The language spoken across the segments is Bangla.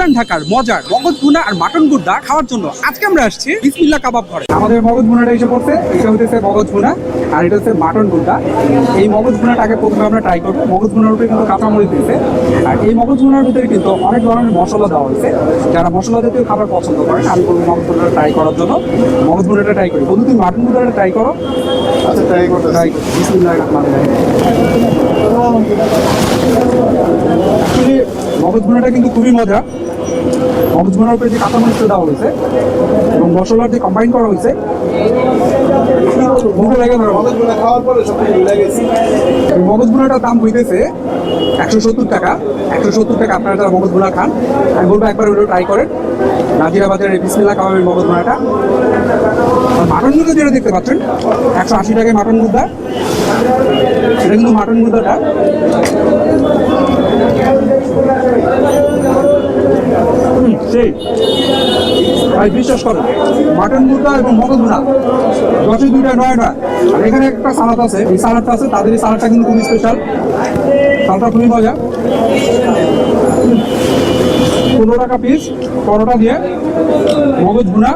পুরান ঢাকার মজার মগজ ভুনা আর মাটন গুর্দা খাওয়ার জন্য আজকে আমরা আসছি বিসমিল্লাহ কাবাব ঘরে। আমাদের মগজ ভুনাটা এসে পড়ছে, এটা হচ্ছে মগজ ভুনা আর এটা হচ্ছে মাটন গুর্দা। এই মগজ ভুনাটাকে প্রথমে আমরা ট্রাই করবো। মগজ ভুনার উপরে কিন্তু কাঁচামরিচ দিয়েছে, আর এই মগজ ভুনার ভিতরে কিন্তু অনেক ধরনের মশলা দেওয়া হয়েছে। যারা মশলা জাতীয় খাবার পছন্দ করেন, আমি বলবো মগজ ভুনাটা ট্রাই করার জন্য। মগজ ভুনাটা ট্রাই করি। বন্ধু তুমি মাটন গুর্দাটা ট্রাই করো। আচ্ছা, ট্রাই করতে ট্রাই করি। বিসমিল্লাহির রহমানির রহিম। মগজ ভুনাটা কিন্তু খুবই মজা। মগজ ভুনার উপরে যে কাঁচামরিচ দেওয়া হয়েছে এবং মশলার যে কম্বাইন করা হয়েছে, মুখে লেগে ধরো। খাওয়ার পরে সব কিছু ভুলে গেছি। এই মগজ ভুনাটার দাম হইতেছে 170 টাকা। 170 টাকা আপনারা যারা মগজ ভুনা খান, আমি বলবো একবার ওটা ট্রাই করেন। নাজিরা বাজারের বিসমিল্লাহ কাবাবের মগজ ভুনাটা। আর মাটন গুঁদা যেটা দেখতে পাচ্ছেন 180 টাকায় মাটন গুঁদা। এটা কিন্তু মাটন গুঁদাটা সেই ভাই বিশ্বাস করো, মাটন গুঁদা এবং মগজ ভুনা 10-এ 2টা 9 না। আর এখানে একটা সালাদ আছে, এই সালাদটা আছে, তাদের এই সালাদটা কিন্তু খুবই স্পেশাল। সালাদটা খুবই মজা। 15 টাকা পিস পরোটা দিয়ে মগজ ভুনা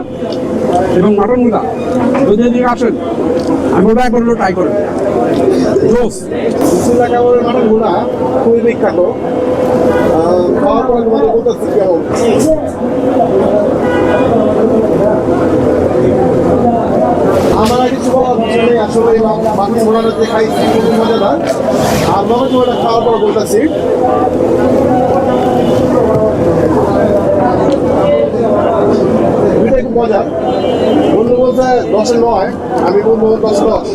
এবং মাটন গুঁদা যদি এদিকে আসেন, আমি বলবো একবার হলো ট্রাই করেন। রোজ বিসমিল্লাহ কাবাবের মাটন ভুনা খুবই বিখ্যাত। খাওয়ার পরে তোমাদের বলতেছি কেমন। আমার আর কিছু বলার ভাষা নেই আসলে। বাকি ভুনাটা যে খাইছি খুবই মজাদার। আর মগজ ভুনাটা খাওয়ার পরে বলতেছি দুইটাই খুব মজা। বন্ধু বলছে 10-এ 9, আমি বলবো 10-এ 10।